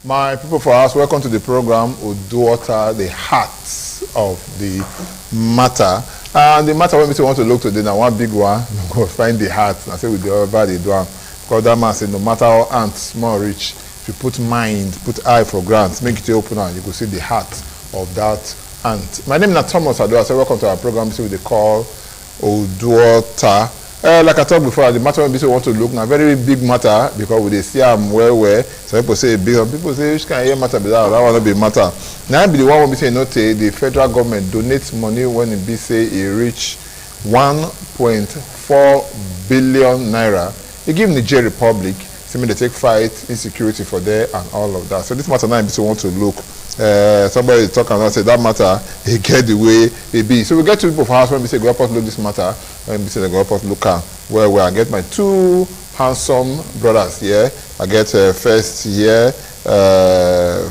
My people for us, welcome to the program UDUOTA, the heart of the matter. And the matter when we want to look today now, one big one, we go find the heart. I say with the other they do. Because that man said no matter how ant small rich, if you put mind, put eye for grants, make it open and you can see the heart of that ant. My name is Thomas Ado. I say welcome to our program. This is what they call UDUOTA. Like I talked before, the matter when we want to look now, very big matter because we see them where. Some people say big, some people say which can hear matter be that will not be matter. Now be the one when we say no, the federal government donates money when it be say it reach 1.4 billion naira. They give Niger Republic, they take fight insecurity for there and all of that. So this matter now we want to look. Somebody talk and say that matter, he get the way it be. So we get two people for us when we say go up and look this matter. When we say they go up and look at where I get my two handsome brothers here. I get first here,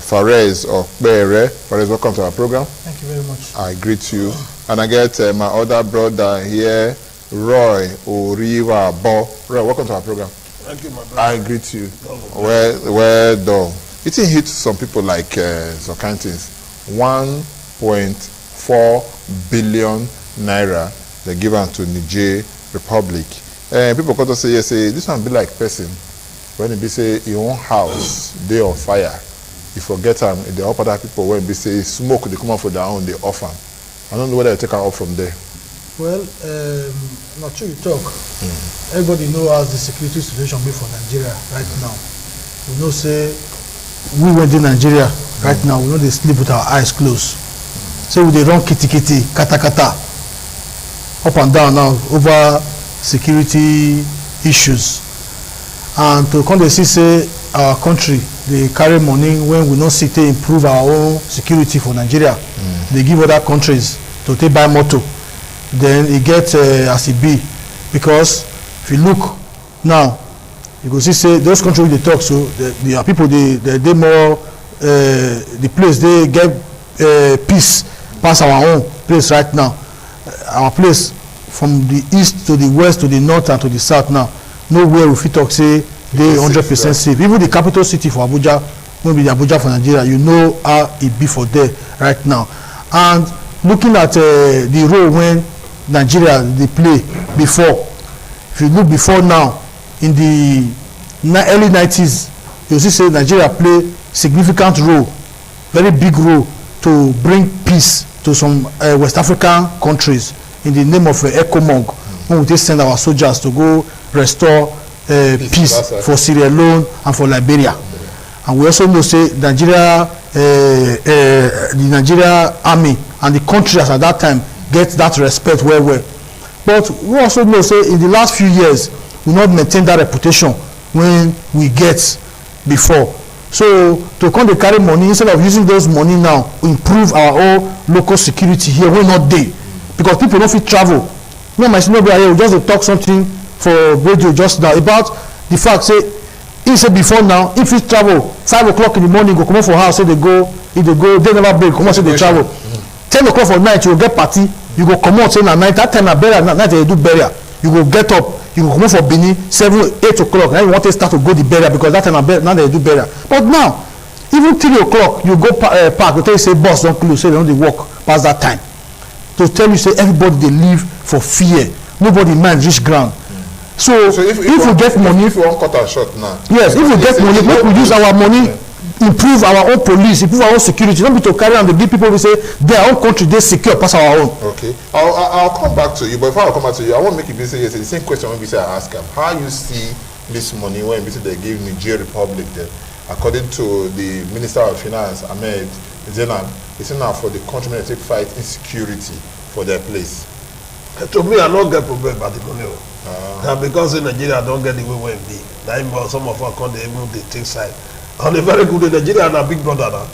Fares of Bere. Fares, welcome to our program. Thank you very much. I greet you. And I get my other brother here, Roy Oriwa Bo. Roy, welcome to our program. Thank you, my brother. I greet you. Well done. It hit some people like some kind of things. 1.4 billion naira they give out to Niger Republic. People come to say, yes, this one be like person. When it be say your own house, they on fire. You forget them, they help other people when they say smoke, they come out for their own, they offer. I don't know whether they take her up from there. Well, not sure you talk. Everybody knows how the security situation be for Nigeria right now. We know say we went to Nigeria right now, we know they sleep with our eyes closed. So they run kitty kitty, kata kata, up and down now over security issues. And to come they see say our country, they carry money when we not see to improve our own security for Nigeria. They give other countries to take buy motor. Then it gets as it be. Because if you look now, you go see say those countries they talk so the people they more the place they get peace pass our own place right now. Our place from the east to the west to the north and to the south now, nowhere we fit talk say they 100% safe. Even the capital city for Abuja, maybe the Abuja for Nigeria, you know how it be for there right now. And looking at the role when Nigeria they play before, if you look before now, in the early 90s, you see say Nigeria play significant role, very big role to bring peace to some West African countries in the name of ECOMOG, when we just send our soldiers to go restore peace for Sierra Leone and for Liberia. And we also know say Nigeria, the Nigeria army and the countries at that time get that respect well. But we also know say in the last few years, we not maintain that reputation when we get before. So to come to carry money, instead of using those money now, improve our own local security here, we're not there. Because people don't fit travel. Me and my senior brother here, we just talk something for radio just now about the fact say, he said before now, if you travel 5 o'clock in the morning, go come out for house, say they go, if they go, they never break, come out say they travel. 10 o'clock for night, you will get party, you go come out say na night, that time na burial, night they do burial. You go get up, you go come out for Benin, 7, 8 o'clock, now you want to start to go the burial because that time now they do burial. But now, even 3 o'clock, you go park, they tell you say bus don't close, say they don't walk past that time. To tell you say everybody they live for fear, nobody mind reach ground. So if we get money, if you want cut our short now, yes, if we get money, make we use our money, improve our own police, improve our own security. Don't be to carry on the give people who say their own country they secure pass our own. Okay, I'll come back to you, but before I come back to you, I want to make you say yes, the same question when we say I ask them how you see this money when they give Niger Republic then, according to the Minister of Finance Ahmed Zenan, it's enough for the countrymen to take fight insecurity for their place. To me, I don't get problem about the money. Now because in Nigeria, I don't get the way it be. Now some of our country even they take side. And a very good in Nigeria and a big brother now.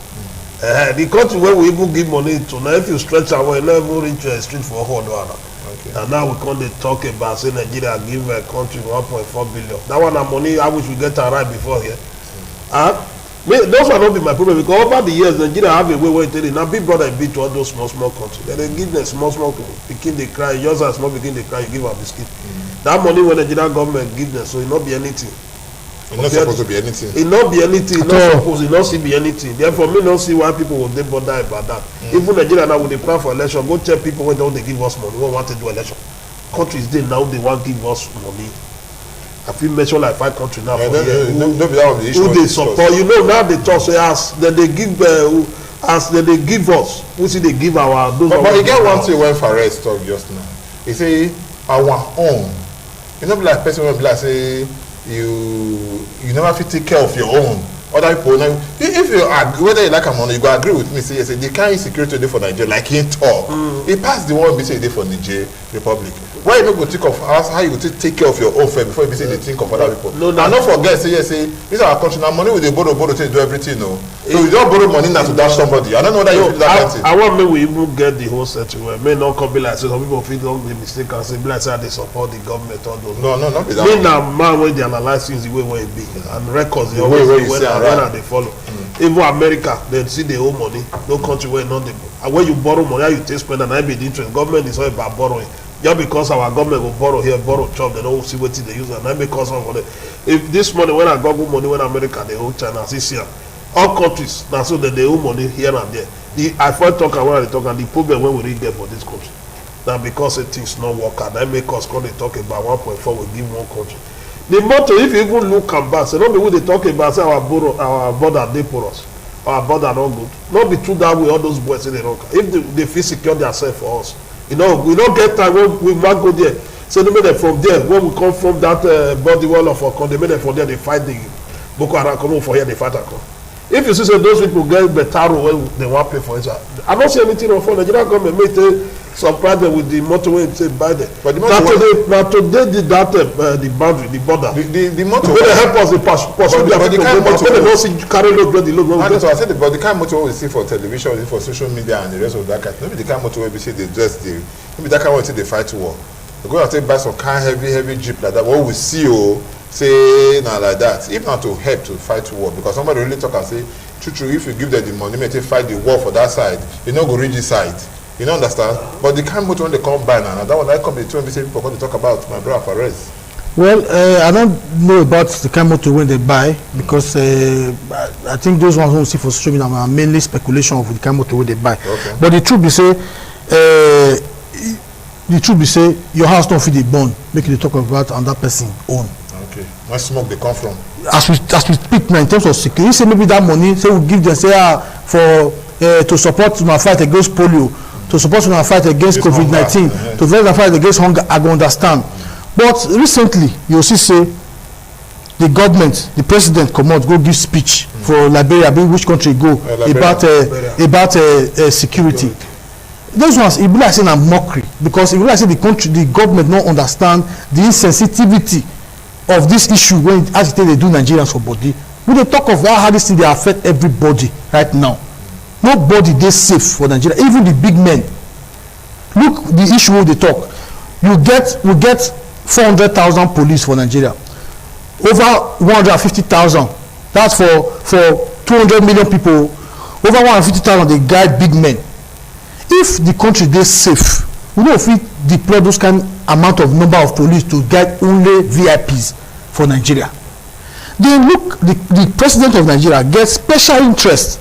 The country where we even give money to now, if you stretch away, never reach a street for $100. Okay. And now we can't talk about say Nigeria give a country 1.4 billion. That one of money I wish we get right before here. Those will not be my problem because over the years Nigeria have a way where it now big brother beat to all those small countries. Then they give them small begin they cry, just as small begin they cry, you give a biscuit. That money when the Nigerian government give them, so it not be anything. It's not supposed to be anything. It not be anything. It not supposed. It not see be anything. Therefore, me not see why people will bother about that. Even Nigeria now with the plan for election, go tell people when they give us money. We want to do election. Countries they now they want to give us money. I feel mention like 5 countries now. Who they support? You know now they talk say as then they give they give us. We see they give our. But you get one thing when Fares talk just now. He say our own. You know, like person will be like say you never fit take care of your own. Other people, if you agree, whether you like a money, you go agree with me. Say yes, the kind of security today for Nigeria, like he talk, he passed the one be say day for Niger Republic. Why you not go think of us how you go take care of your own first before you say they think of other people? No. And not forget say yes, say this is our country now. Money with the borrow to do everything, no. So you don't borrow money now to dash somebody. I don't know that you do that kind of thing. I want me we even get the whole settlement. May not come be like so some people feel don't be mistake and say be like say they support the government or those. No, not be that. Me now man when they analyze things the way it be and records the always be when they follow. Even America, they see the own money. No country where not the. And when you borrow money, how you take spend and I be the interest. Government is all about borrowing. Just because our government will borrow here, borrow chop, they don't see what they use and I make cause of it. If this money when I got good money when America they owe China, this year, all countries now so that they owe money here and there. I first talk when I talk and the problem when we really get for this country. Now because things not work out, that make us when they talk about 1.4 we give one country. The motto, if you even look and back, say not be what they talk about, say our border they porous, our border not good. Not be true that way all those boys in the rock. If they feel secure themselves for us, you know, we don't get time when we might go there. So they made them from there. When we come from that body wall of our country, they made them from there. They fight the Boko Haram come over for here. They fight our country. If you see so those people get better when they want to pay for it, I don't see anything on phone. The Nigerian government may take some problem with the motorway and say buy them. But the today did that the boundary, the border. The motorway. When they help us, they pursue their people. But they don't see carry load, the load. I said, but the kind of motorway we see for television, for social media, and the rest of that kind. Maybe the kind of motorway we see they just the. Maybe that kind of they fight war. They go and take buy some kind heavy jeep like that. What we see, say now like that. If not to help to fight war, because somebody really talk and say, true, if you give them the money, may they fight the war for that side. You know, go reach this side. You don't understand? But the kind of motor when they come by now, that one I come between people when they talk about my brother Fares. Well, I don't know about the kind of motor when they buy because I think those ones who see for social media are mainly speculation of the kind of motor when they buy. Okay. But the truth be say, your house don't feed the bone. Make you talk about another person own. Okay. Where smoke they come from? As we speak now in terms of security, you say maybe that money, say we give them say for to support my fight against polio. To support our fight against COVID-19, to fight against hunger, I go understand. But recently, you see say the government, the president come out, go give speech for Liberia, which country go, about security. Those ones, it be like saying a mockery, because it be like saying the government don't understand the insensitivity of this issue when as they do Nigerians for body. We dey talk of how this thing dey affect everybody right now. Nobody dey safe for Nigeria, even the big men. Look the issue wey they talk. We get 400,000 police for Nigeria, over 150,000. That's for 200 million people. Over 150,000 they guide big men. If the country dey safe, we no fit deploy those kind amount of number of police to guide only VIPs for Nigeria. Then look, the president of Nigeria gets special interest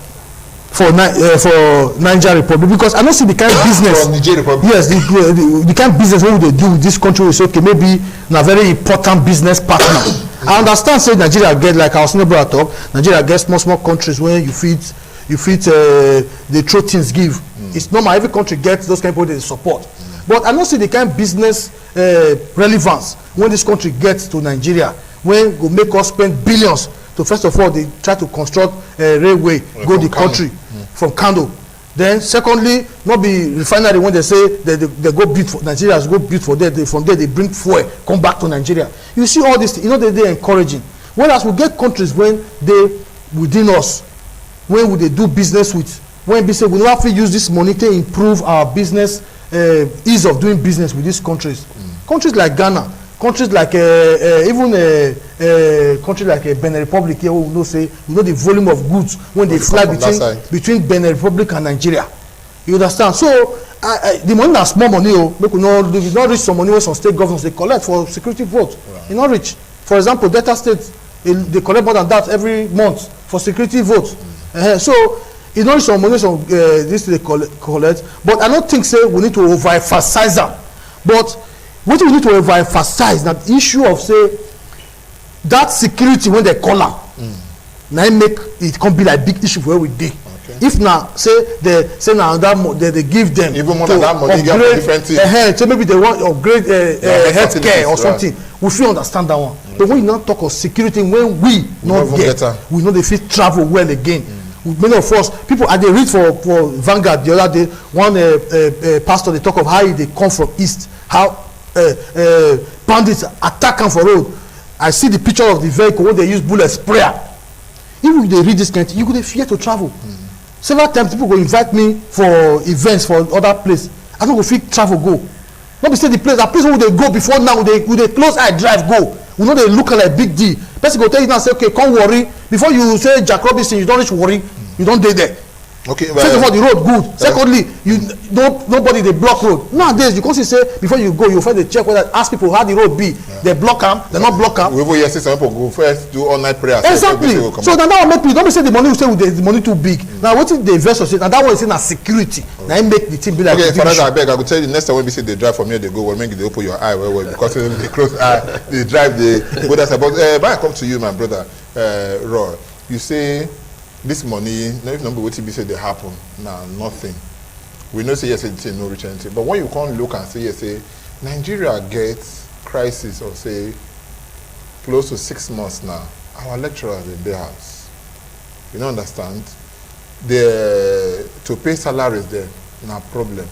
for Niger Republic, because I don't see the kind of business. For Niger Republic. Yes, the kind of business what they do with this country. We say okay, maybe a very important business partner. I understand. Say Nigeria get, like our senior brother talk. Nigeria gets small countries where you fit the throw things give. It's normal. Every country gets those kind of people they support. But I don't see the kind of business relevance when this country gets to Nigeria, when go make us spend billions to first of all they try to construct a railway go the country from Kano. Then secondly, not be refinery when they say they go build for Nigerians, go build for there. From there they bring fuel, come back to Nigeria. You see all this, you know, they're encouraging. Whereas we get countries when they within us, when we they do business with, when we say we don't have to use this money to improve our business ease of doing business with these countries. Countries like Ghana, countries like even countries like Benin Republic here, we know the volume of goods when they fly between Benin Republic and Nigeria. You understand? So the money na small money, make we not reach some money when some state governments they collect for security votes. Right. You not reach. For example, Delta State they collect more than that every month for security votes. So it's not some money some this they collect, but I don't think say we need to overemphasize them. But what we need to overemphasize that the issue of say that security when they call out, now make it can be like big issue for where we dey. If now say now that they give them even more than that money get for different things. So maybe they want upgrade health care or something. We feel understand that one. But when you not talk of security, when we not get, we know they fit travel well again. Many of us people I dey read for Vanguard the other day, one pastor they talk of how they come from east, how bandits attack them for road. I see the picture of the vehicle when they use bullet sprayer. If they read this kind of thing, you could fear to travel. Several times people go invite me for events for other place. I don't go fit travel go. Not be say the place where they go before now, they close eye drive go. We know they look like big deal. Person go tell you now say okay, come worry. Before you say Jack Robinson, you don't reach worry, you don't dey there. Okay, first of all, the road good. Secondly, nobody they block road. Nowadays, you can see say before you go, you first they check whether ask people how the road be. They block them, they not block them. We will yes, some people go first do all night prayers. Exactly. So now that make people don't be say the money we say the money too big. Now what if the investor say and that one is in a security. Now it make the thing be like. Okay, Father, I beg, I will tell you the next time when we say they drive from here, they go. Well, make they open your eye well because they close eye, they drive they go that side. But when I come to you, my brother, Roy, you say. This money, now if number what be say they happen, now nothing. We know say yes, it's no reach anything. But when you can't look and say yes, say Nigeria gets crisis or say close to 6 months now. Our lecturers in their house. You don't understand? To pay salaries there, no problem.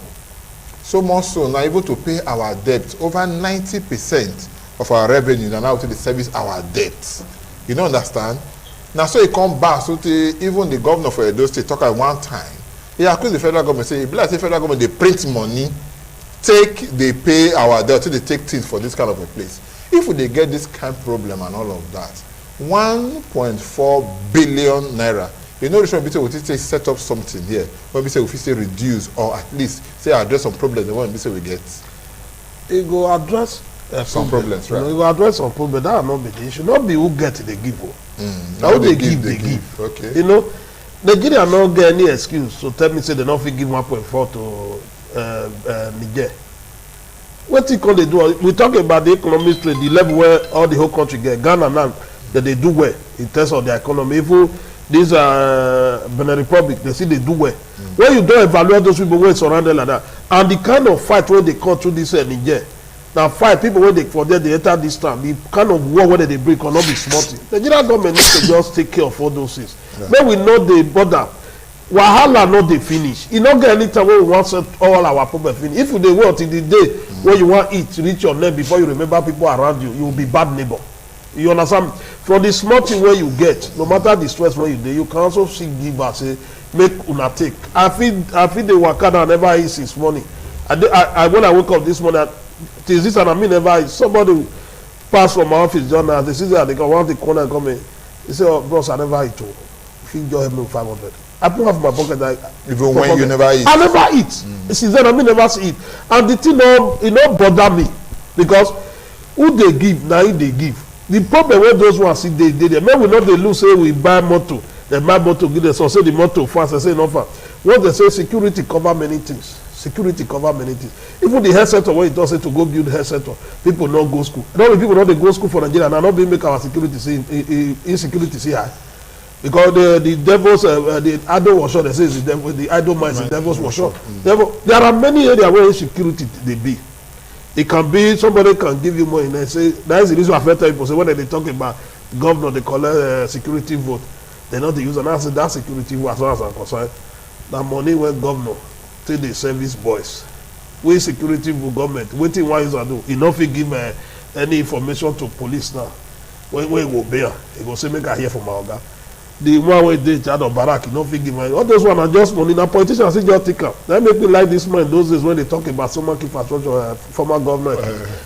So much so now able to pay our debt. Over 90% of our revenue are now to service our debt. You don't understand? Now, so he come back, so even the governor for Edo State talk at one time. He accused the federal government, say, like the federal government, they print money, they pay our debt, so they take things for this kind of a place. If they get this kind of problem and all of that, 1.4 billion naira, you know, we will say set up something here, when we say we say reduce or at least say address some problems, the one we say we get. It go address some problems, right? It go address some problems. That are not be the issue. Not be who get the give. Now they give. Okay. You know, Nigeria not get any excuse to tell me say they not fit give 1.4 to Niger. What you call they do? We talk about the economic trade, the level where all the whole country get. Ghana now that they do well in terms of their economy. Even these Benin Republic, they see they do well. When you don't evaluate those people who are surrounded like that, and the kind of fight when they come through this Niger. Now, 5 people when they for there they enter this time, the kind of war whether they bring cannot be smarting. The Nigerian government needs to just take care of all those things. Yeah. Then we know the border. Wahala not they finish. You don't get any time when we want to set all our problems finish. If they wait till the day when you want eat to reach your name before you remember people around you, you will be bad neighbor. You understand? For the small thing where you get, no matter the stress where you do, you can also see give us say make una take. I feel the wakada never eat since morning. I when I wake up this morning. Till this and I mean never somebody pass from my office just now. They see that they go one of the corner and come in. They say, "Oh, bros, I never eat. If you just help me with 500, I put half my pocket. Even when you never eat, I never eat. Since then, I mean never eat. And the thing, it don't bother me because who they give now, they give. The problem when those ones see they there. Maybe we not they lose. Say we buy motor, they buy motor, give them so say the motor fast. I say no fast. What they say, security cover many things. Security cover many things. Even the health center when it does say to go build health center, people not go school. Not people not they go school for Nigeria and not be make our security see insecurity see high. Because the devils the idol was shot, they say is the devil, the idol minds, the devils was shot. There are many areas where insecurity they be. It can be somebody can give you money and they say that is the reason I tell people say when they talk about governor they collect security vote, they not the use and I say that security vote as far as I'm concerned, that money when governor take the service boys wey security for government wetin one user do e no fit give any information to police now when e go bail e go say make I hear from my oga the one wey dey charge of barrack e no fit give all those one na just money na politicians still just take am na make me like this man those days when they talk about stomach infrastructure former government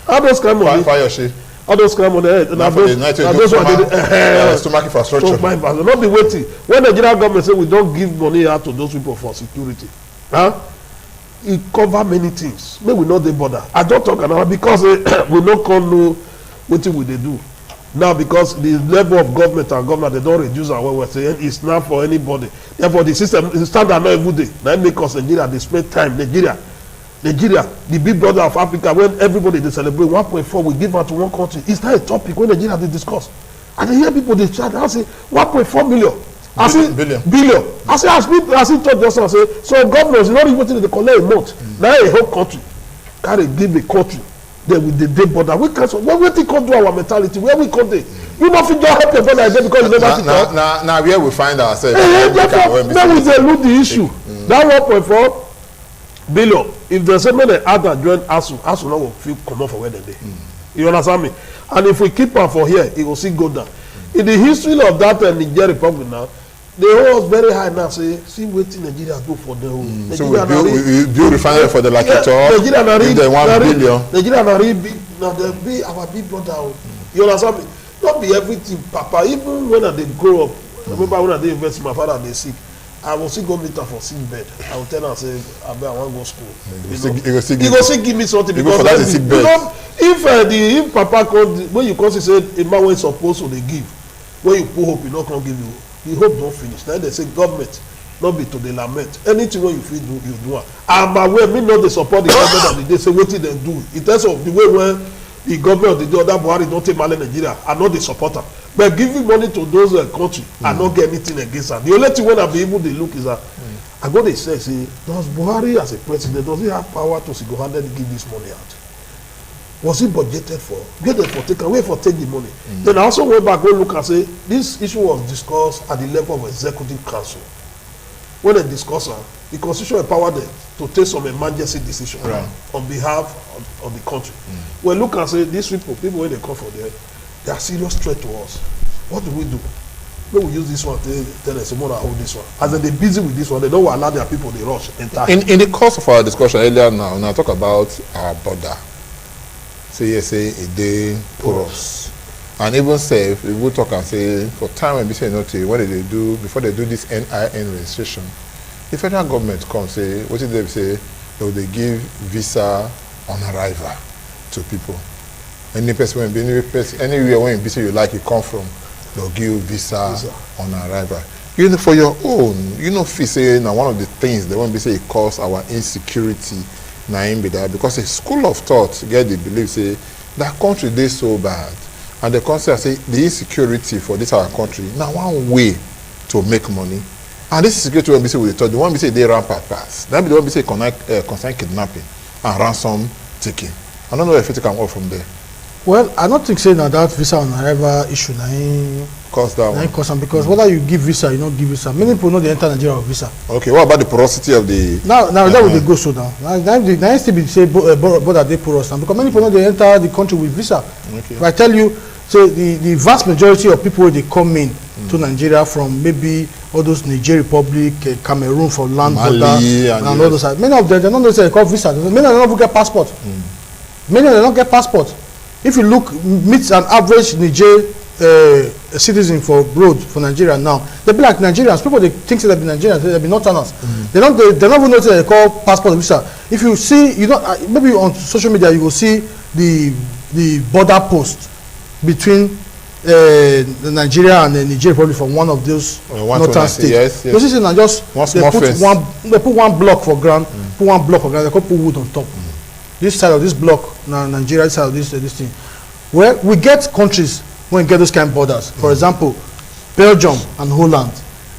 all those kind of money all those kind of money na those one stomach infrastructure no be wetin when Nigerian government say we don give money out to those people for security e cover many things make we no dey bother I don talk now because we no come know wetin we dey do Now because the level of government and government, they don't reduce our well, say it's not for anybody. Therefore the system, the standard not every day. Now make us Nigeria, they spend time. Nigeria, the big brother of Africa, when everybody they celebrate 1.4, we give out to one country. It's not a topic when Nigeria they discuss. And I hear people they chat, I say 1.4 million. I say billion. I say as talk just I say so governors, you know even they collect a month. Now a whole country carry give a country. Then with the day border, we cancel. What we think do our mentality? Where we come there? You don't think you help your brother again because you never think. Now where we find ourselves. Then we dey look the issue. That 1.4 billion. If they say make they add and join ASU now will feel come for where they dey. You understand me? And if we keep am for here, it will still go down. In the history of that Niger Republic now, they hold us very high now. Say, see wetin Nigeria do for them. So we build refinery for the Lakito. Nigeria na real, the 1 billion. Nigeria na real big. Now they be our big brother. You understand me? Not be everything, Papa. Even when I dey grow up, I remember when I dey invest in my father dey sick. I will still go meet her for sick bed. I will tell her say, I want to go school. He go still give me something because for that sick bed. You know, if Papa come, when you come say a man wey suppose to dey give, when you put hope, he no come give you. The hope don't finish. Now they say government not be to the lament. Anything when you feel do, you do it. I'm aware me not they support the government and they say what they do. In terms of the way when the government of the other Buhari don't take Mali Nigeria, I know they support them. But giving money to those countries and not get anything against them. The only thing when I be able to look is that I go they say, does Buhari as a president, does he have power to single-handedly give this money out? Was it budgeted for? Get it for take away for take the money. Then I also went back go look and say this issue was discussed at the level of executive council. When they discuss the constitution empowered them to take some emergency decision on behalf of the country. Well, look and say these people when they come from there, they are serious threat to us. What do? When we use this one, tell us more hold this one. As they're busy with this one, they don't allow their people they rush entire. In the course of our discussion earlier now talk about our border. Say yes, say a day porous. And even say if we talk and say for time when we say no to what did they do before they do this NIN registration, the federal government come say what did they say? They give visa on arrival to people. Any person anywhere when you say you like it come from, they'll give you visa on arrival. You know, for your own, feel say now one of the things they won't be say it cause our insecurity. Be that because a school of thought get the belief say that country they so bad and the concept say the insecurity for this our country now one way to make money and this security won't be say we thought the one be say they rampant pass that be the one be say concern kidnapping and ransom taking. I don't know if it can work from there. Well, I don't think say that visa on arrival issue cause that one. Cause because whether you give visa, you don't give visa. Many people know they enter Nigeria with visa. Okay, what about the porosity of the? Now that will they go so down. Now still be say border they porous now because many people know they enter the country with visa. Okay. If I tell you, so the vast majority of people they come in to Nigeria from maybe all those Niger Republic, Cameroon for land border and all those. Many of them they don't know they call visa. Many of them don't get passport. Many of them don't get passport. If you look, meet an average Niger citizen for road for Nigeria now, they be like Nigerians. People they think they be Nigerians, they be Northerners. They don't even know what they call passport visa. If you see, maybe on social media you will see the border post between Nigeria and Niger Republic from one of those northern states. Yes. You see, now just they put one block for ground, put one block for ground. They can put wood on top. This side of this block, now Nigeria, this side of this thing. Where we get countries when we get those kind of borders. For example, Belgium and Holland,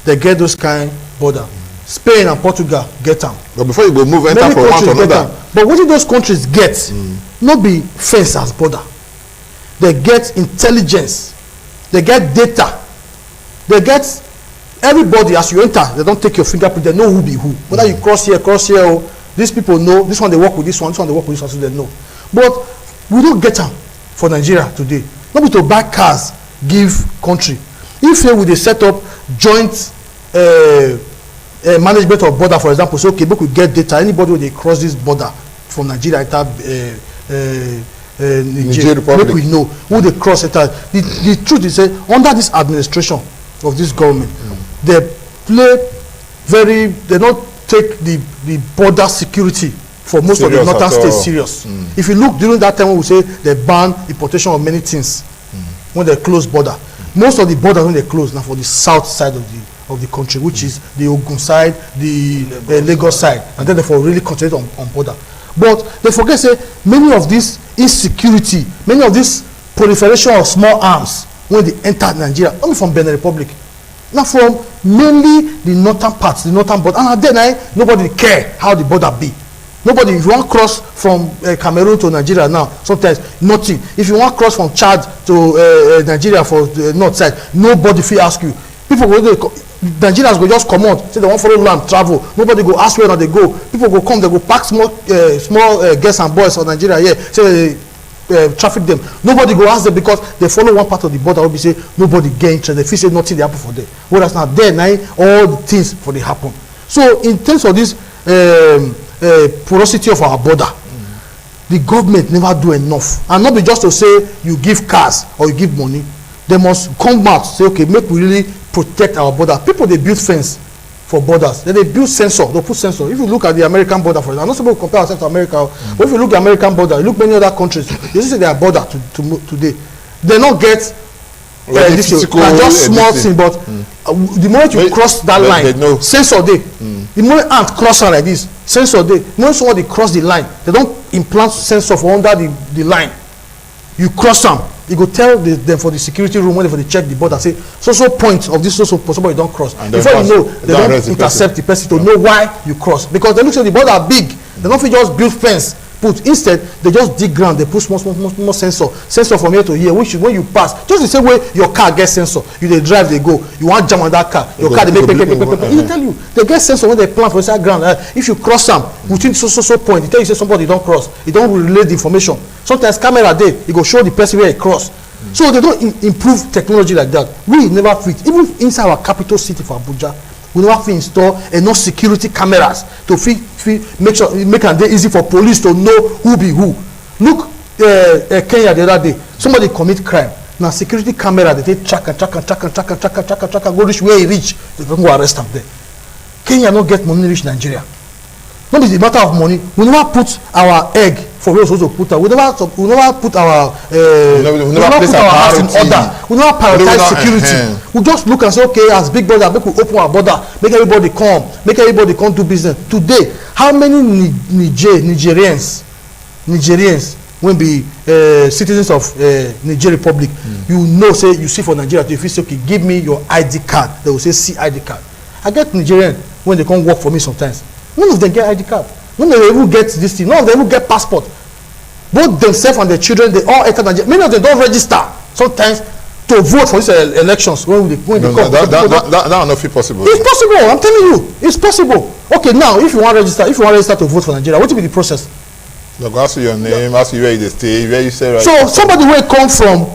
they get those kind of border. Spain and Portugal get them. But before you go move enter from one to another. But what do those countries get? Not be fence as border. They get intelligence. They get data. They get everybody as you enter. They don't take your fingerprint. They know who be who. Whether you cross here, or these people know this one they work with this one they work with this one, so they know. But we don't get them for Nigeria today. Not be to buy cars, give country. If here we they set up joint management of border, for example, so okay, we could get data. Anybody when they cross this border from Nigeria, Niger Republic, we know who they cross it. The truth is, under this administration of this government, they play they don't take the border security for most of the northern states serious. If you look during that time when we say they ban importation of many things, when they close border. Most of the borders when they close now for the south side of the country, which is the Ogun side, the Lagos side, and then they for really concentrate on border. But they forget say many of this insecurity, many of this proliferation of small arms when they enter Nigeria, only from Benin Republic, now from mainly the northern parts, the northern border, and then nobody care how the border be. Nobody, if you want cross from Cameroon to Nigeria now, sometimes nothing. If you want cross from Chad to Nigeria for the north side, nobody feel ask you. People go, Nigerians go just come out, say they want follow land, travel. Nobody go ask where they go. People go come, they go pack small girls and boys from Nigeria here, say traffic them. Nobody go ask them because they follow one part of the border. Will be say nobody get interest. They feel say nothing they happen for them. Whereas now there, all the things for they happen. So in terms of this porosity of our border, the government never do enough, and not be just to say you give cars or you give money. They must come out say, okay, make we really protect our border. People they build fence for borders, then they build sensor, they put sensor. If you look at the American border, for example, I'm not supposed to compare ourselves to America, but if you look at American border, you look many other countries, you see their border today, they don't get this just small thing, but the moment you cross that line, sensor day. The moment ant cross like this, sensor day. The moment somebody cross the line, they don't implant sensor for under the line. You cross them, you go tell them for the security room when they check the border, say so point of this so somebody don't cross. And before you know, they don't intercept the person to know why you cross, because they look at the border big. They don't just build fence. Put instead they just dig ground, they put small sensor from here to here, which when you pass, just the same way your car gets sensor, you they drive, they go, you want jam on that car, your car they make you tell you they get sensor when they plant for inside ground. If you cross them within so point, they tell you say somebody don't cross, it don't relay the information. Sometimes camera there, it go show the person where he cross. So they don't improve technology like that. We never fit, even inside our capital city for Abuja, we never fit install enough security cameras to make it easy for police to know who be who. Look, Kenya the other day, somebody commit crime. Now security camera, they take track, go reach where he reach, they don't go arrest him there. Kenya don't get money reach Nigeria. Not be the matter of money. We never put our egg for where we're supposed to put her. We never put our we never put our house in order. We never prioritize security. We just look and say, okay, as big brother, make we open our border, make everybody come do business. Today, how many Nigerians will be citizens of Niger Republic? You know, say you see for Nigeria, if you say, okay, give me your ID card, they will say see ID card. I get Nigerian when they come work for me sometimes. None of them get ID card. None of them even get this thing. None of them even get passport. Both themselves and their children, they all enter Nigeria. Many of them don't register sometimes to vote for these elections when they come. That will not be possible. It's possible. I'm telling you, it's possible. Okay, now if you want to register to vote for Nigeria, what will be the process? They'll go ask you your name, ask you where you stay, where you say. Right. So somebody will come from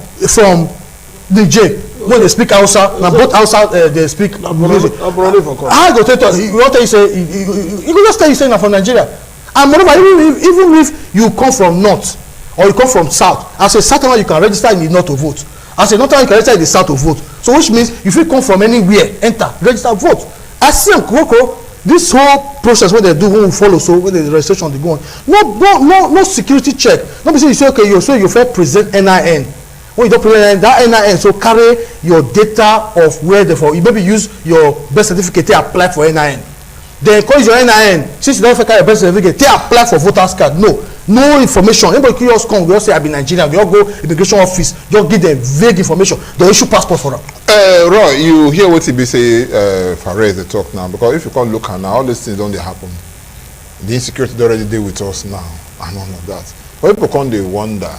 Niger. When they speak Hausa, now both Hausa they speak music. I go tell you, you go just tell you saying from Nigeria. And moreover, even if you come from north or you come from south, as a southerner you can register in the north to vote. As a northerner you can register in the south to vote. So which means if you come from anywhere, enter, register, vote. I see them this whole process when they do, when we follow, so when the registration they go on. No security check. Not be say you say okay, you first present NIN. When you don't present that NIN, so carry your data of where therefore you maybe use your birth certificate to apply for NIN. Then call your NIN, since you don't carry your birth certificate, to apply for voters card. No information. Anybody can just come, we all say I be Nigerian, we all go immigration office, just give them vague information. They issue passport for them. Roy, you hear what he be say Fares they talk now, because if you can't look at now, all these things don't they happen. The insecurity already deal with us now and all of that. But people come they wonder.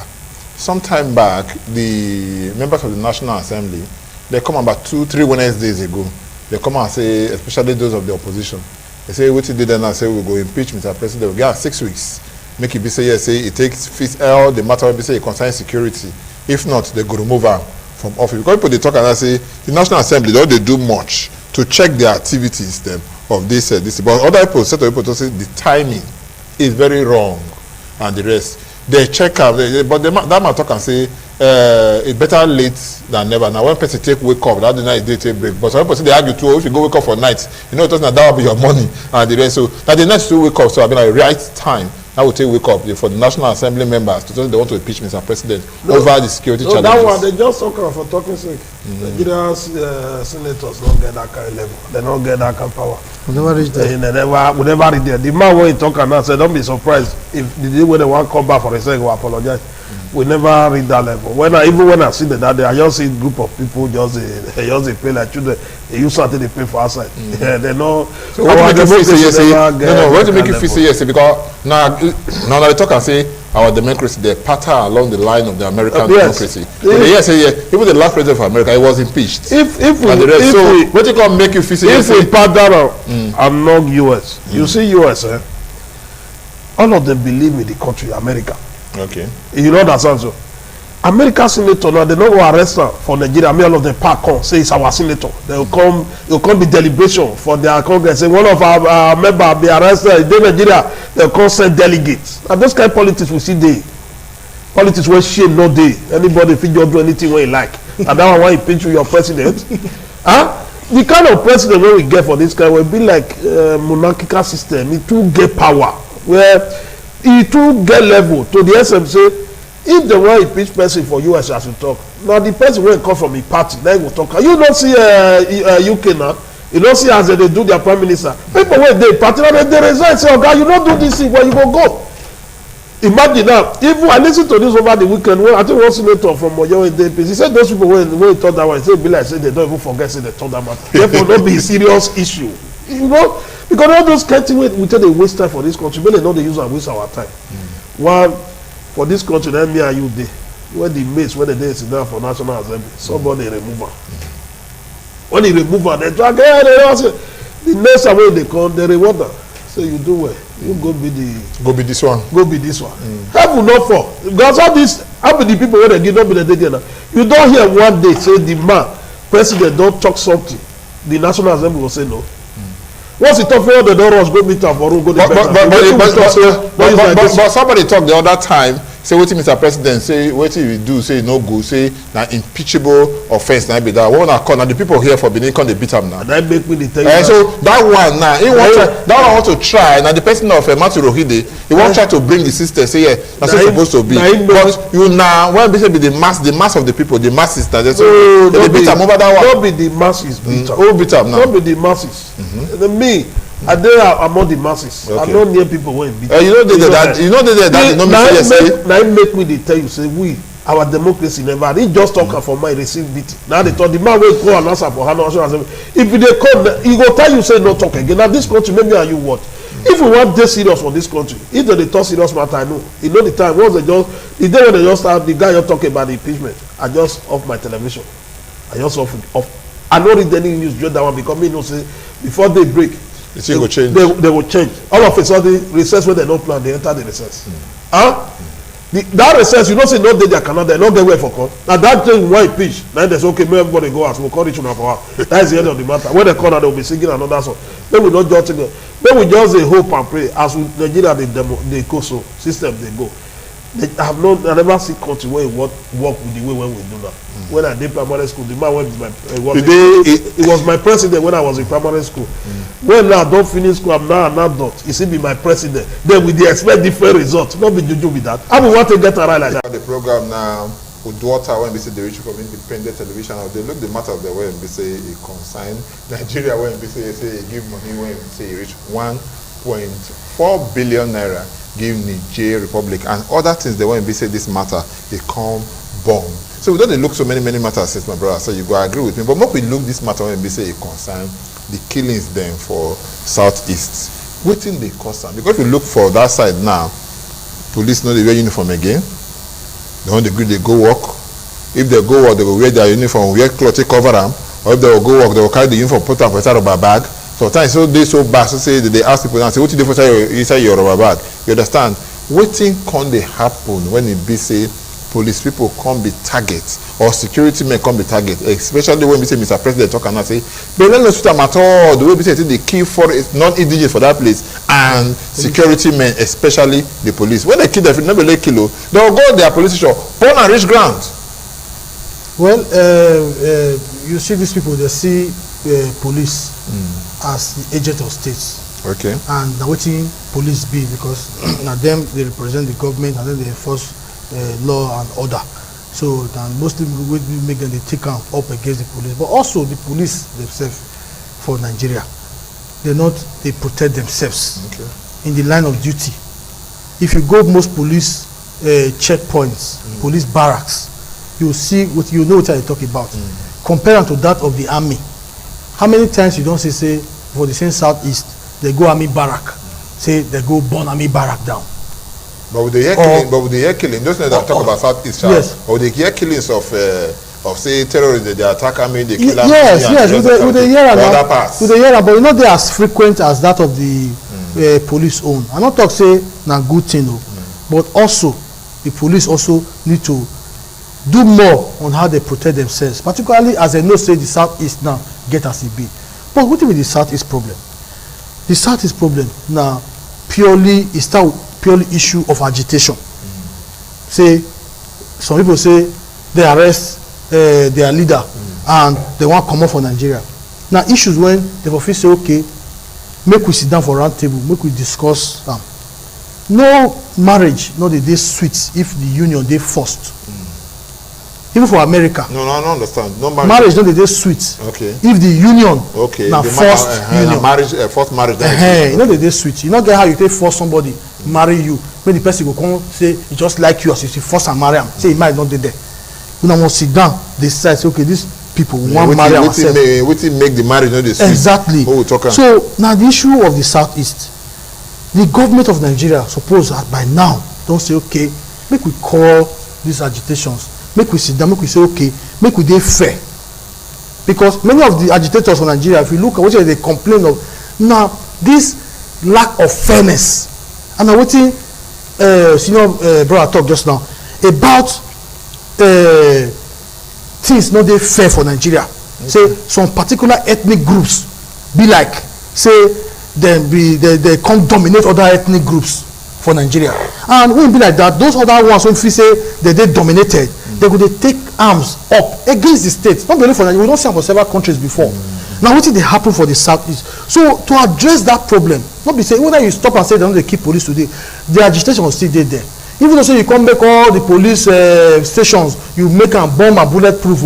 Sometime back, the members of the National Assembly, they come about 2-3 Wednesdays ago. They come and say, especially those of the opposition, they say, what he did and I say, we'll go impeach Mr. President. We'll get 6 weeks. Make it be say, yes, say it fits all the matter will be say it concerns security. If not, they go remove her from office. Because people they talk and I say, the National Assembly, they don't do much to check the activities them of this. But other people, set of people to say the timing is very wrong and the rest. They check out, but that man talk and say it's better late than never. Now when person take wake up, that the night they take break. But some people say they argue too. If you go wake up for night, you know it doesn't that will be your money and the rest. So that the next to wake up, so I mean like right time How would they wake up for the National Assembly members to tell they want to impeach Mr. President over the security challenges? That one, they just talk for talking sake. Nigeria's senators don't get that kind of level. They don't get that kind of power. We never reach there. We never reach there. The man when he talk and I said, don't be surprised if the day when they want to come back for a second, will apologize. We never reach that level. Even when I see that day, I just see a group of people just they pay like children. They use something they pay for outside. They know. So what make you feel say yes? No. What make you feel say yes? Because now they talk and say our democracy, they pattern along the line of the American democracy. Yes, even the last president of America, he was impeached. So what you gonna make you feel say yes? If we pattern among US, you see US, all of them believe in the country, America. Okay. You know that also. American senator now they don't go arrest her for Nigeria. I mean all of them park on say it's our senator. They'll come be deliberation for their congress. Say one of our members be arrested in Nigeria, they'll come send delegates. And those kind of politics we see there. Politics where shame no day. Anybody fit just do anything when you like. And that one why you pinch your president. The kind of president wey we get for this kind will be like monarchical system. It too get power where it too get level to the essence say if the way impeach person for US as you talk now the person wey come from a party then go talk you don't see UK now you don't see as they do their prime minister people wey dey party now they resign say oga you no do this thing where you go imagine now even I lis ten to this over the weekend wey I think one senator from Oyo wey dey he said those people wey talk that one say be like say they don't even forget say they talk that matter therefore no be a serious issue you know because all those kind of things we tell they waste time for this country make they no dey use am waste our time one for this country na me and you dey when the mates when they dey sit down for National Assembly somebody remove am when he remove am they drag the next time wey they come they reward am say you do well you go be this one heaven no fall because all this how be the people wey dey give no be the day there now you don hear one day say the man president don talk something the National Assembly go say no. Once he talk for all the don't rush go meet am for room go dey but somebody talk the other time say wetin Mr. President say wetin he do say no go say na impeachable offence na be that one na call na the people here for Benin come dey beat am now. That make me dey tell you so that one now he wan try that one want to try na the person of Matthew Rohide he wan try to bring the system say yeah na so suppose to be but you na when be say be the mass of the people the masses na so they beat am over that one. No be the masses beat am. Who beat am now? No be the masses. Me I dey among the masses. I no near people wey beat. You know that no me say na im make me dey tell you say we our democracy never he just talk am for mind receive beating now they talk the man wey go announce am for National Assembly if you dey come he go tell you say no talk again na this country maybe and you what if we wan dey serious for this country if they dey talk serious matter I know you know the time once they just the day when they just start the guy just talk about the impeachment I just off my television I just off I no read any news join that one because me know say before they break the thing go change they will change all of a sudden recess wey dem no plan they enter the recess that recess you know say no dey their Canada no get where for come na that thing wey impeach na dem say okay make everybody go house we call reach una for house that is the end of the matter when they come out they will be singing another song make we no just think make we just dey hope and pray as we Nigeria dey go so system dey go I never see country where work with the way when we do now. When I did primary school, the man went he was my president when I was in primary school. When now I don't finish school, I'm now an adult. He still be my president. Then we expect different results. Not be juju with that. I will want to get a right like that. The program now, UDUOTA when we say the reach from independent television, they look the matter of the way we say it consign Nigeria when we say give money when we say reach 1.4 billion naira. Give Niger Republic and other things they want to be say this matter they come bomb. So we don't look so many matters since my brother so you go agree with me but make we look this matter when we say it concern the killings then for southeast wetin dey cause am because if you look for that side now police no dey wear uniform again they wan dey gree dey go work if they go work they go wear their uniform wear cloth take cover am or if they go work they go carry the uniform put am for inside rubber bag. Sometimes so dey so bad so say they ask people now say wetin dey for inside your rubber bag you understand wetin come dey happen when e be say police people come be target or security men come be target especially when we say Mr. President talk and now say they no shoot am at all the way we say they kill non-indigenous for that place and security men especially the police when they kill them no be like kilo they go go their police station burn and reach ground. Well you see these people they see police as the agent of states. Okay. And now wetin police be, because now them they represent the government and then they enforce law and order. So then mostly we make them they take up against the police, but also the police themselves for Nigeria, they protect themselves in the line of duty. If you go most police checkpoints, police barracks, you see what you know what I talk about. Compared to that of the army, how many times you don't say for the same southeast they go army barrack, say they go burn army barrack down. But with the air killing, those that talk about Southeast, yes. Or the air killings of say terrorists, they attack army, they kill army. Yes, with the year, but you know they are as frequent as that of the police own. I not talk say na good thing, but also the police also need to do more on how they protect themselves, particularly as they know say the Southeast now get as it be. But what is the Southeast problem? The Southeast problem now purely issue of agitation. Say some people say they arrest their leader and they want to come out for Nigeria. Now issues when the office say okay, make we sit down for round table, make we discuss no marriage, no the day sweet if the union they forced. Even for America. No, I don't understand. No marriage no the day sweet. Okay. If the union now forced union. Forced marriage. You know the day sweet. You not get how you take force somebody marry you when the person go come say he just like you as if you force and marry him. Say he might not be there. You now want sit down, decide say okay these people want marry ourselves. Wetin make the marriage not the sweet. Exactly. So now the issue of the Southeast, the government of Nigeria suppose that by now don't say okay, make we call these agitations, make we sit down, make we say okay, make we dey fair, because many of the agitators for Nigeria, if you look at what they complain of now, this lack of fairness. And now wetin senior brother talk just now about things not dey fair for Nigeria. Say some particular ethnic groups be like say they come dominate other ethnic groups for Nigeria, and when it be like that, those other ones when feel say they dominated, they go dey take arms up against the state. Not only for Nigeria, we don see am for several countries before. Now wetin dey happen for the Southeast? So to address that problem, not be say whether you stop and say they no dey keep police today, the agitation will still dey there. Even though say you come make all the police stations, you make am bomb and bulletproof,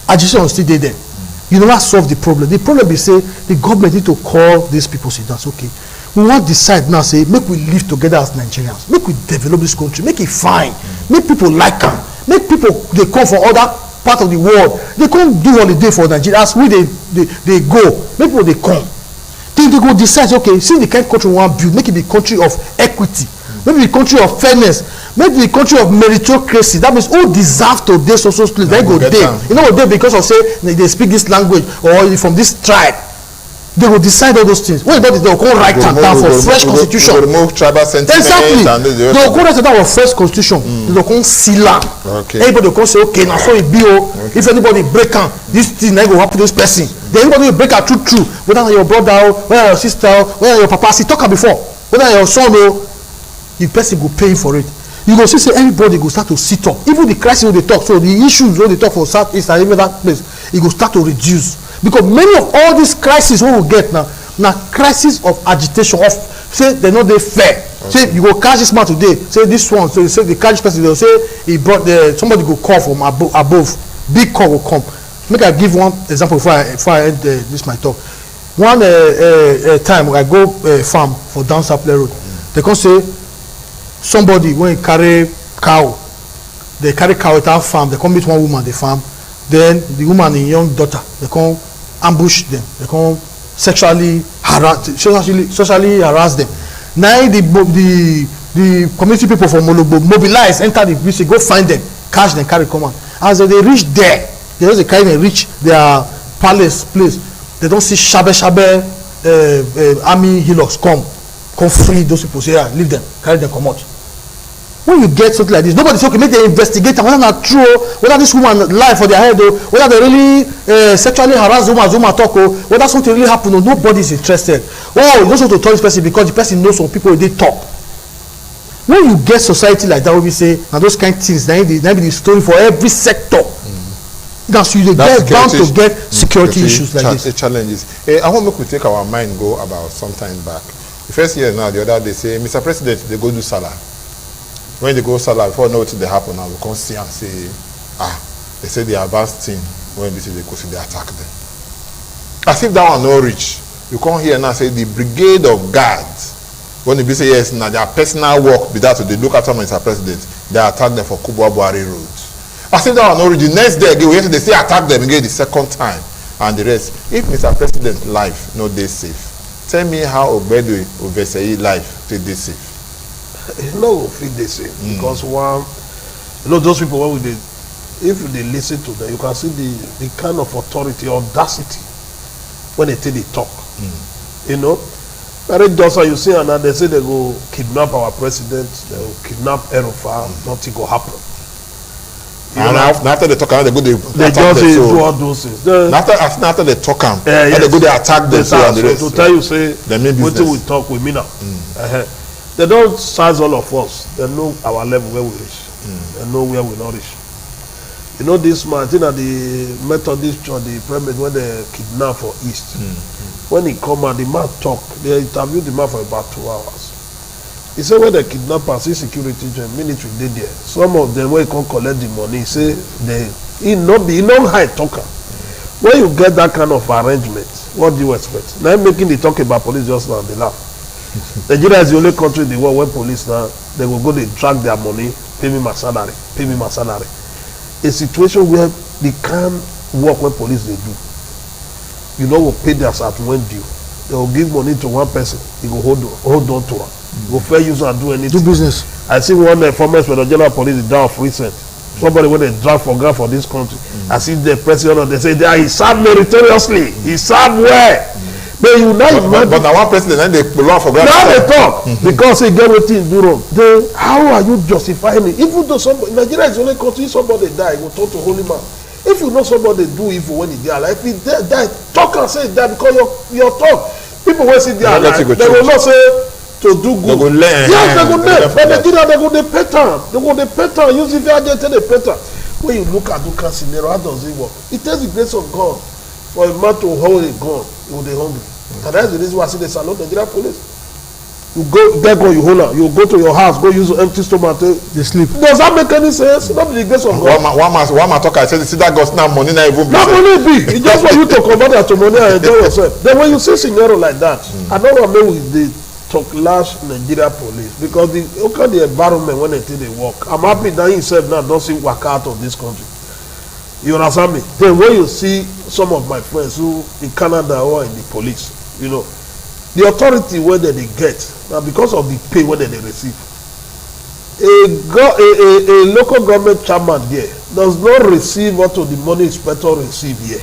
agitation will still dey there. You never solve the problem. The problem be say the government need to call these people, say that's okay. We want decide now say make we live together as Nigerians, make we develop this country, make it fine, make people like am, make people they come from other part of the world, they come do holiday for Nigeria as we they go, make people they come. Then they go decide okay, see the kind of country we want build, make it be country of equity, make it be country of fairness, make it be country of meritocracy. That means who deserve to dey so place, they go dey. You know what they because of say they speak this language or from this tribe. They will decide all those things. When they will come write down for fresh constitution. They will remove tribal sentiment. Exactly. They will come write down for fresh constitution. They will come seal am. Everybody will come say okay, now so it be if anybody break am, this thing na go happen to this person. Then anybody will break am true. Whether your brother, whether your sister, whether your papa, see talk am before. Whether your son the person go pay for it. You go see say everybody go start to sit up. Even the crisis wey dey talk, so the issues wey dey talk for Southeast and even that place, e go start to reduce. Because many of all these crises wey we get now crisis of agitation of say they no dey fair. Say you go catch this man today, say this one, so you say the catch person, they go say he brought somebody go call from above, big call will come. Make I give one example before I end this my talk. One time I go farm for down Sapele Road, they come say somebody when he carry cow, they carry cow at our farm, they come meet one woman, they farm. Then the woman and young daughter, they come ambush them, they come socially harass them. Now the community people from Molobo mobilize, enter the village, go find them, catch them, carry come on. As they reach there, they just carry them reach their palace place. They don't see shabe army hillocks come free those people. Say leave them, carry them, come out. When you get something like this, nobody say okay, make they investigate whether not true, whether this woman lie for their head, whether they really sexually harass the woman talk, whether something really happen. Nobody is interested. Oh, you don't want to tell this person because the person knows some people they talk. When you get society like that, we say now those kind of things, that be the story for every sector. That's you get bound to get security issues like this. Challenges. I want to take our mind go about some time back. The first year now, the other day say, Mr. President, they go do Salah. When they go Salah, before know what they happen now, we come see and say, they say the advanced team, when they say they go see, they attack them. As if that one no reach. You come here now say the brigade of guards, when they say yes, now their personal work be that to they look after Mr. President, they attack them for Kubwa Buhari Road. As if that one no reach. The next day again, they say attack them again the second time. And the rest. If Mr. President's life no dey safe, tell me how Ogbedu Oveseyi life take dey safe. You know, feel dey safe because one, you know, those people when we dey, if they listen to them, you can see the kind of authority, audacity when they take the talk. You know, very docile. You see, and they say they go kidnap our president, they will kidnap Erofa, nothing go happen. And after they talk, they go they just say do all those things. After they talk, they go they attack them. So to tell you, say what we talk, we mean now. They don't size all of us. They know our level where we reach. They know where we not reach. You know this man, I think that the Methodist church, the president when they kidnap for East, when he come out, the man talk. They interviewed the man for about 2 hours. He said when the kidnappers, security, military, they there. Some of them when he come collect the money, he say he no high talker. When you get that kind of arrangement, what do you expect? Now making the talk about police just now, they laugh. Nigeria is the only country in the world where police now they will go, they track their money, pay me my salary, pay me my salary. A situation where they can't work when police they do. You know, will pay their at when due. They will give money to one person, he will hold on to her. Go fair use and do anything. Do business. I see one former inspector general police is down of recent. Somebody when they drag for ground for this country. I see the president, they say he served meritoriously. He served well. But you now but now one president and they belong for ground. Now they talk because he get what things do wrong. Then how are you justifying it? Even though somebody Nigeria is the only country, if somebody die, you go talk to holy man. If you know somebody do evil when he die, like if he die, talk and say that because your talk. People will see their life, they will not say to do good. They go learn. Yes, they go learn. But Nigeria, they go the pattern. They go the pattern. Use if you the pattern. When you look at the scenario, how does it work? It takes the grace of God for a man to hold a gun, he will be hungry. And that's the reason why I see the salute Nigeria police. You go, get gun, you hold on. You go to your house, go use empty stomach, they sleep. Does that make any sense? Not the grace of God. One man talk, I said, see that God's now money, now even not money be. It's just for you to convert that to money and enjoy yourself. Then when you see scenario like that, I don't know maybe with the talk last Nigeria police because look at the environment when they take the work. I'm happy that himself now don't see work out of this country. You understand me? Then when you see some of my friends who in Canada or in the police, you know, the authority where they get now because of the pay where they receive. A local government chairman there does not receive what the money inspector receive here.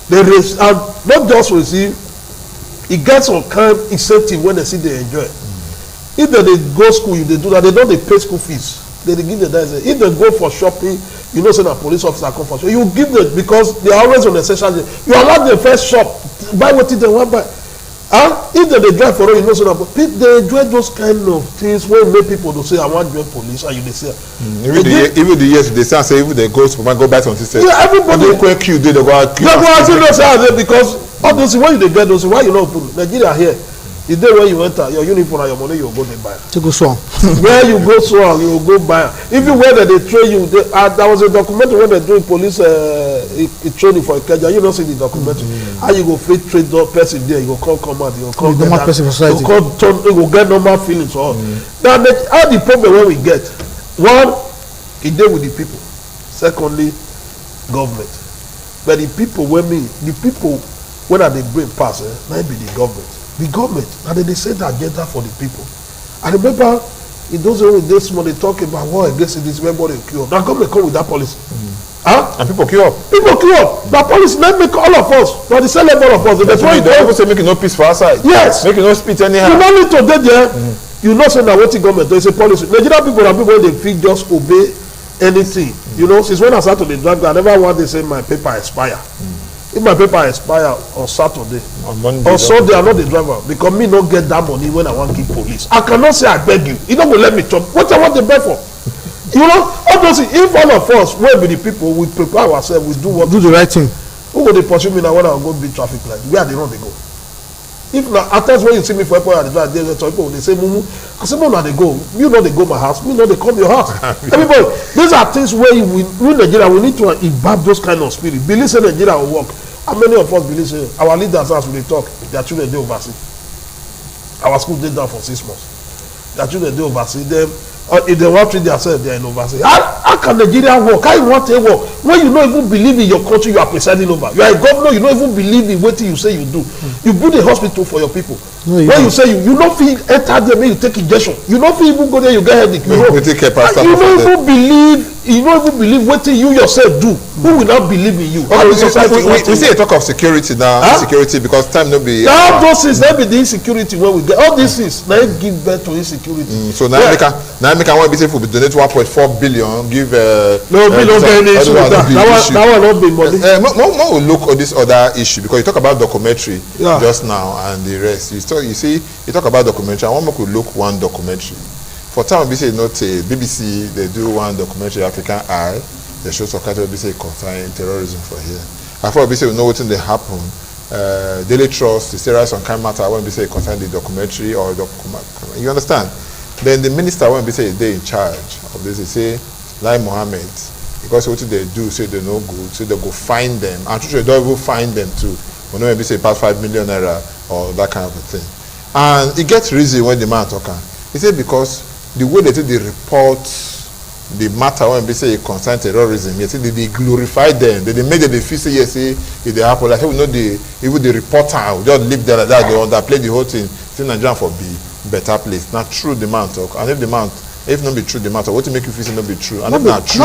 They and not just receive, it gets some kind of incentive when they see they enjoy. If they go school, if they do that, they don't pay school fees. They give the dice. If they go for shopping, you know, say a police officer come for shopping. You give them because they are always on the essential. You allow them first shop, buy what they want buy. If they drive for all, you know, so that they enjoy those kind of things when make people to say, I want to join police, and you they say. Even the years they say, even they go buy something. Yeah, everybody. They go queue, they go out. They go out, because all those when you get those, why you not put Nigeria here? The day when you enter your uniform and your money, you go to buy. To go strong. Where you go strong, you go buy. Even where they train you, there was a documentary when they doing police training for Ikeja. You don't see the documentary. How you go free trade person there, you go come out, you go come get that. You go get normal feelings. Now, how the problem when we get? One, it deal with the people. Secondly, government. But the people when they bring pass, might be the government. The government, and they set the agenda for the people. I remember in those days this morning they talk about war against this, everybody queue up. Now government come with that policy. And people queue up. People queue up. That policy not make all of us, but the same level of us. That's why they always say making no peace for outside. Yes. Making no speech anyhow. You don't need to get there. You know say now what the government there is a policy. Nigerian people are people when they feel just obey anything. You know, since when I started to drive, I never want to say my paper expire. If my paper expire on Saturday, on Sunday, I'm not the driver because me not get that money when I want to give police. I cannot say I beg you. You don't go let me chop. What I want to beg for? You know, obviously, if all of us, we be the people, we prepare ourselves, we do the right thing. Who will they pursue me now when I go be traffic light? Where they run they go? If na at times when you see me for airport, some people they say, Mumu, I say, no, they go. You know they go my house. Me know they come your house. Everybody, these are things where we Nigeria, we need to imbibe those kind of spirit. Believe say Nigeria will work. How many of us believe say our leaders as we talk, their children dey overseas? Our school dey down for 6 months. Their children dey overseas. Them if they want to treat themselves, they are in overseas. How can Nigeria work? How you want to work when you don't even believe in your country you are presiding over? You are a governor, you don't even believe in what you say you do. You build a hospital for your people. No, when you say you don't feel enter there, maybe you take injection. You don't feel even go there, you get headache. You don't even believe what you yourself do. Who will not believe in you? Okay, we see a talk of security now. Security because time no be. All those things, that be the insecurity where we get. All these things, now give birth to insecurity. So now make I want to be safe. We donate 1.4 billion. Give no, we don't get any issue with that. That one not be money. More look at this other issue because you talk about documentary just now and the rest. You talk about documentary. I want to look one documentary. For time we say not BBC, they do one documentary, African Eye. They show some kind of BBC concerning terrorism for here. I thought BBC will know what they happen. Daily Trust, the serious on kind matter when we say concern the documentary or you understand? Then the minister when we say they in charge of this, they say Lai Mohammed, because what they do say they no good, so they go find them. And truly they don't even find them too. When we say past 5 million naira or that kind of a thing. And it gets reason when the man talking. He said because the way they report the matter when they say it concern terrorism, you see they glorify them. They make them feel say yes, if they happen. Like we know even the reporter just leave there like that, they underplay the whole thing. Think Nigeria for be better place. Not true the man talk. And if not be true the man talk, what to make you feel say not be true? And not true.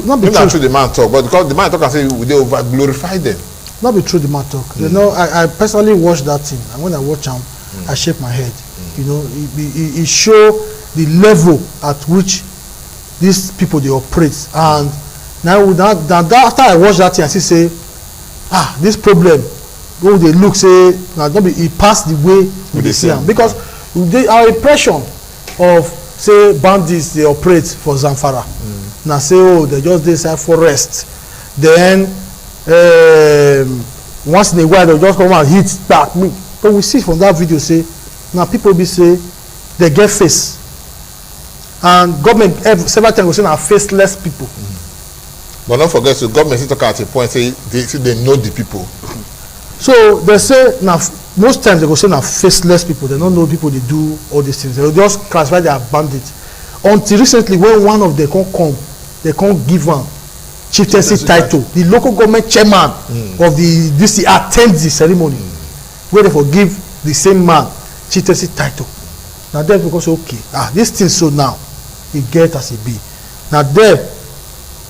Not be true the man talk, but because the man talk and say they over glorify them. Not be true the man talk. You know, I personally watched that thing, and when I watch them, I shake my head. You know, it show the level at which these people they operate. And now after I watch that thing, I say, this problem, when they look say, it passed the way we see them. Because our impression of say bandits they operate for Zamfara. Now say they just decide forest. Then once in a while they just come and hit back. But we see from that video say now people be say they get face. And government several times we say now faceless people. But don't forget, so government still talk at a point say they know the people. So they say now most times they go say now faceless people. They don't know people they do all these things. They will just classify their bandits. Until recently when one of them come, they can't give one chieftaincy title. The local government chairman of the DC attends the ceremony where they forgive the same man chieftaincy title. Now there because okay, this thing so now it get as it be. Now there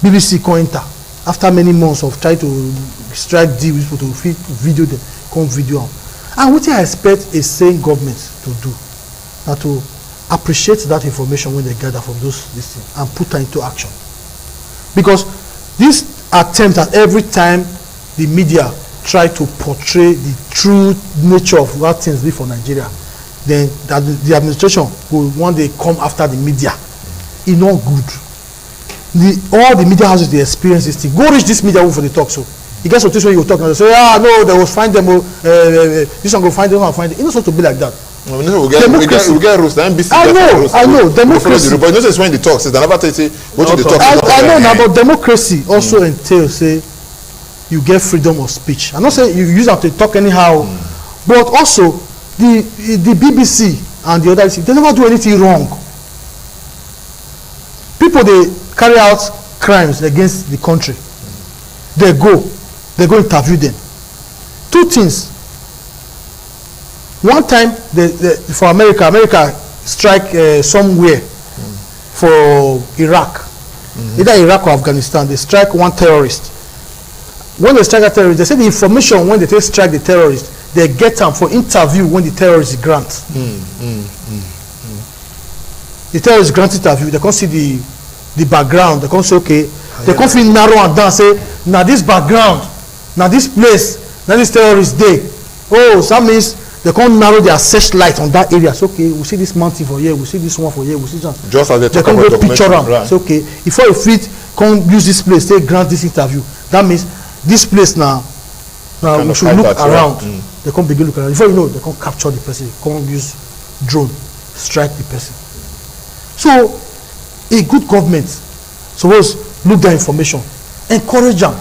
BBC come enter after many months of trying to strike deal with people to video them, come video them. And what I expect a sane government to do now to appreciate that information when they gather from this thing and put that into action. Because this attempt at every time the media try to portray the true nature of what things be for Nigeria, then that the administration will one day come after the media. It's not good. All the media houses they experience this thing. Go reach this media for the talk so. You get some things when you talk and they say, no, they will find them. This one go find them, find them. It's not supposed to be like that. We get rules. I know. Democracy. But you know, when the talk says, they never say what the talk. I know now, but democracy also entails say you get freedom of speech. I'm not saying you use them to talk anyhow, but also the BBC and the other they never do anything wrong. People they carry out crimes against the country. They go interview them. Two things. One time for America strike somewhere for Iraq, either Iraq or Afghanistan. They strike one terrorist. When they strike a terrorist, they say the information when they strike the terrorist, they get them for interview when the terrorist grant. The terrorist grant interview, they can't see the background. They can't say okay. They can't feel narrow and down. Say now this background, now this place, now this terrorist day. Oh, so that means they can't narrow their searchlight on that area. So okay, we see this mountain for here, we see this one for here, we see that. Just as they can't go picture them. Right. So okay, before you fit, can't use this place. They grant this interview. That means this place now Now Kind we of should hide look that, yeah. around. They can't begin looking around. Before you know, they can't capture the person. They can't use drone, strike the person. So a good government suppose look that information, encourage them,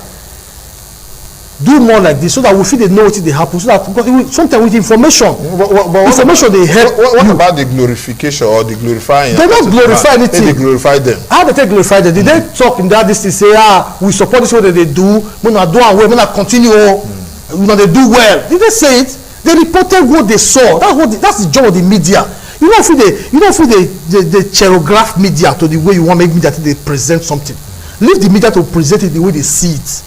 do more like this so that we feel they know what they happen. So that because sometimes with information, information they help. What about the glorification or the glorifying? They don't glorify anything. They glorify them. How they take glorify them? Did they talk in that this to say, we support this what they do, we not do and well, we not continue, we not they do well. Did they say it? They reported what they saw. That's the job of the media. You don't feel they cherograph media to the way you want make media to they present something. Leave the media to present it the way they see it.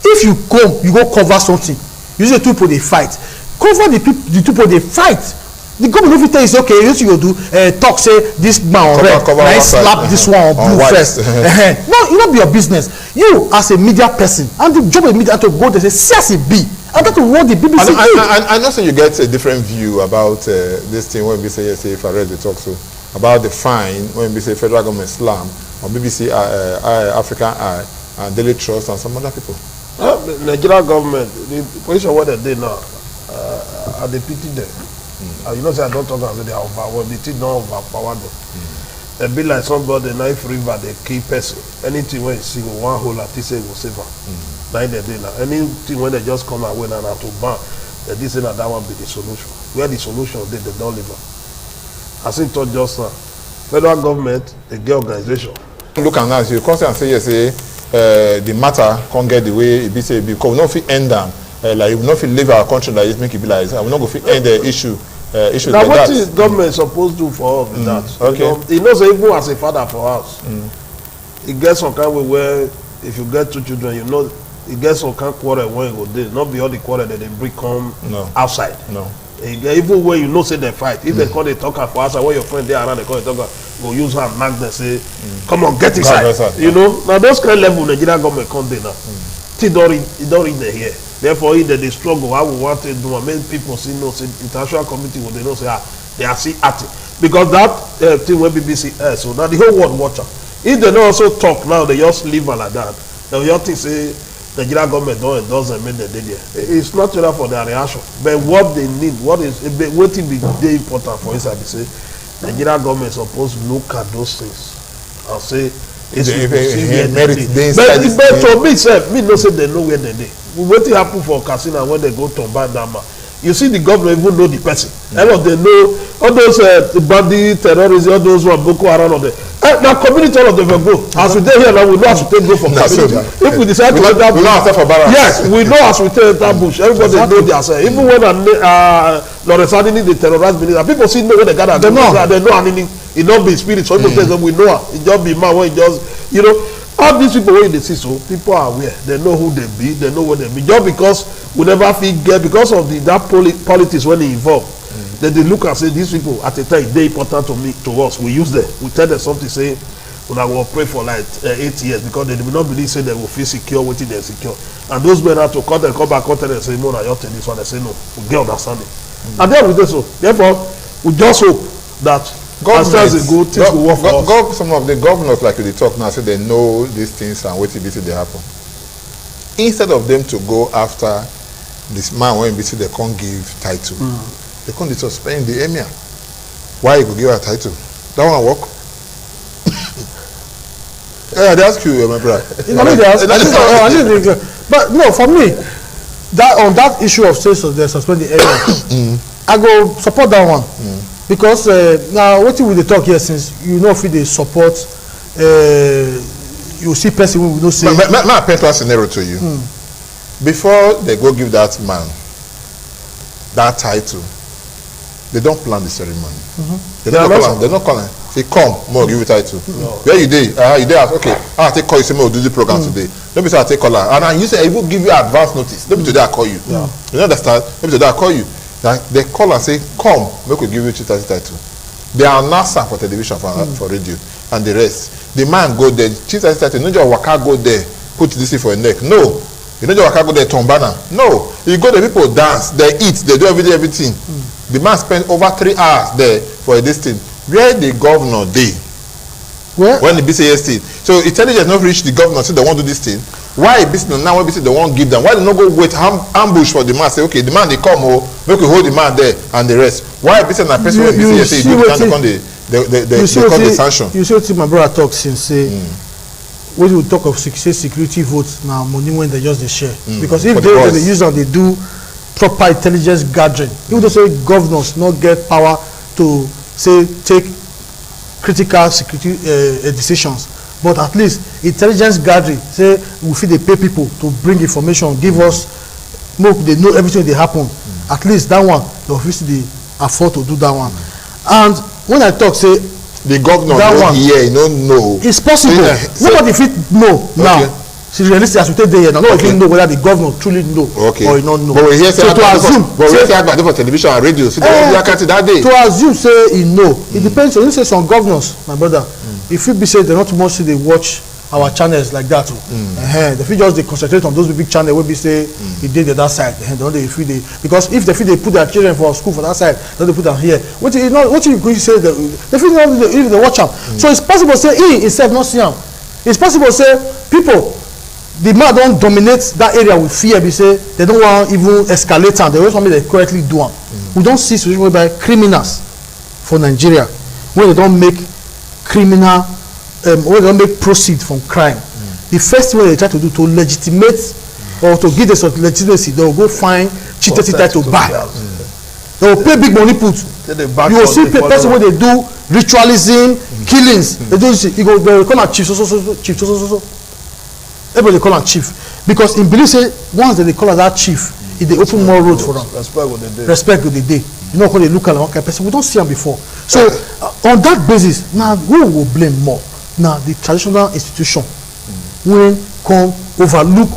If you go cover something, you see the two people they fight. Cover the two people they fight. The government if you tell you okay, you see you do talk say this man on red, nice slap this one on blue first. No, it not be your business. You as a media person, and the job of the media to go there say CSB. I got to what the BBC. I know so you get a different view about this thing when we say if I read the talk so about the fine when we say federal government slam or BBC African Eye and Daily Trust and some other people. The Nigerian government, the position what they did now, they pity them. You know, say I don't talk about they are overpowered. They still not overpowered them. They be like somebody knife river, they kill person. Anything when you see one hole at this say will save her. Now they did now. Anything when they just come away now to ban, they say that one be the solution. Where the solution they don't live. As I told just now, federal government, the gay organization. Look at that, you come and say yes, the matter can't get the way it be say because we not fit end them. Like we not fit leave our country like this, make it be like this. We not go fit end the issue. Issues now like what that. is government supposed to do for all of that? Okay. He knows even as a father for us, he gets some kind of way where if you get 2 children, you know, he gets some kind of quarrel when you go there. Not be all the quarrel that they bring come outside. No. Even when you know say they fight, if they call the talker for outside, when your friend there around they call the talker, go use her and knock them say, come on, get inside. You know, now those kind of level Nigerian government come there now. It don't reach there here. Therefore, if they struggle, I would want to do and make people see no say international community will they know say they are see at it. Because that thing when BBC so now the whole world watch am. If they don't also talk now, they just leave her like that. They will just think say Nigerian government don't endorse them make them there. It's not enough for their reaction. But what they need, what will be very important for us, I say Nigerian government supposed to look at those things and say but to me sef me no say they know where they dey. Wetin happen for Katsina when they go to Bandama, you see the government even know the person. All of them know all those bandit terrorists, all those one Boko Haram of them. Na community all of them go. As we dey here now, we know as we take go for community. If we decide to enter bush, yes, we know as we take enter bush. Everybody know their self. Even when Lawrence Anini dey terrorize minister, people still know where they gather. They know Anini. It don't be spirit. So people tell them we know her. It just be man when it just all these people wey you dey see so people are aware. They know who they be, they know what they be. Just because we never fit get because of that politics when they involve, then they look and say these people at a time they important to us. We use them. We tell them something say una go pray for like 8 years because they will not believe say they will feel secure wetin they secure. And those men have to come back and say no na you tell this one. They say no, we get understanding. And then we do so. Therefore, we just hope that as a good things will work for us. Some of the governors like you talk now say they know these things and wetin be say they happen. Instead of them to go after this man when be say they can't give title, they can't suspend the emir. Why you go give a title? That one work? Yeah, they ask you, my brother. But no, for me, that on that issue of say so they suspend the emir, I go support that one. Because now what we dey talk here since you know if they support you see person we no say. May I paint one scenario to you? Before they go give that man that title, they don't plan the ceremony. They don't call him. Say come, more give you title. Where you dey? You dey ask okay. I take call you say more do the program today. Don't be say I take call and I you say I even give you advance notice. Don't be today I call you. You understand? Don't be today I call you. They call and say, come, make we give you chief title. They are announcer for television, for radio, and the rest. The man go there, chief title, you know your waka go there, put this thing for your neck. No. You know your waka go there, turn banner. No. You go there, people dance, they eat, they do everything. The man spend over 3 hours there for this thing. Where the governor dey? When the BCS thing. So intelligence not reach the governor, say they want to do this thing. why business now when business they won't give them, why they not go wait ambush for the man, say okay the man they come make we hold the man there and the rest, why business na person wey be say you can't come the sanction. You see what my brother talk since say when we talk of security votes now money when they just they share because if they use them they do proper intelligence gathering, even though say governors not get power to say take critical security decisions, but at least intelligence gathering say we fit dey pay people to bring information give us make they know everything dey happen, at least that one the office dey afford to do that one. And when I talk say the governor no hear, no know, it's possible nobody fit know now. See, realistic as we take there now, no one fit know whether the governor truly know or he not know. But we hear say to assume for television and radio, so that day. To assume say he know, it depends. You say some governors, my brother, if you be say they not too much they watch our channels like that, they fit just they concentrate on those big channels where we say he did the other side. They don't they feel they because if they feel they put their children for school for that side, then they put them here. What you know? What you going to say? They feel if they watch them. So it's possible say he himself not see him. It's possible say people. The man don't dominate that area with fear. They say they don't want even escalate and they always want me to correctly do them. We don't see situation whereby criminals for Nigeria when they don't make criminal when they don't make proceed from crime. The first thing they try to do to legitimate or to give this legitimacy, they will go find cheated to buy. They will pay big money put. You will see person when they do ritualism, killings. They do this. You go they call a chief so. Everybody call am chief because in believe say once they call am that chief e dey open more road for am. Respect go dey dey. You know how they look at one kind of person we don see am before. So on that basis na who we go blame more na the traditional institution wey come overlook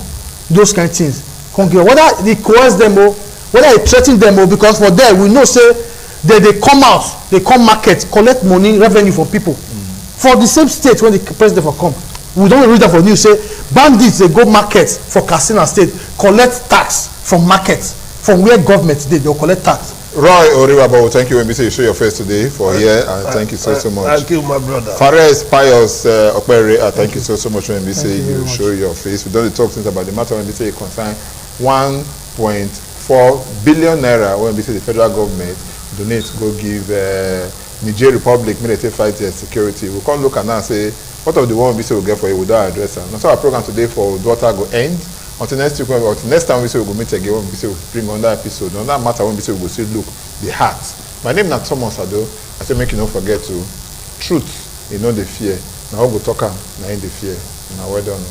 those kind things come give whether they coerce them o whether they threa ten them o because for there we know say they dey come out dey come market collect money revenue from people for the same state when the president for come. We don't read that for news say bandits they go market for Katsina State collect tax from market from where government they'll collect tax. Roy Oriwabo, thank you when we say you show your face today for here and thank you so much. Thank you my brother. Fares Pius Okpere, thank you so much when we say you show your face. We don't talk things about the matter when we say it concern 1.4 billion naira when we say the federal government donate go give Niger Republic military fight their security. We can't look at now and say what of the one we say we get for you without address them. That's our program today for UDUOTA go end. Until next week, until next time we say we go meet again, when we say we bring on that episode. On that matter, when we say we go see look the heart. My name is Thomas Ado. I say make you not forget to truth, you know the fear. Now we go talk now in the fear. Now well done.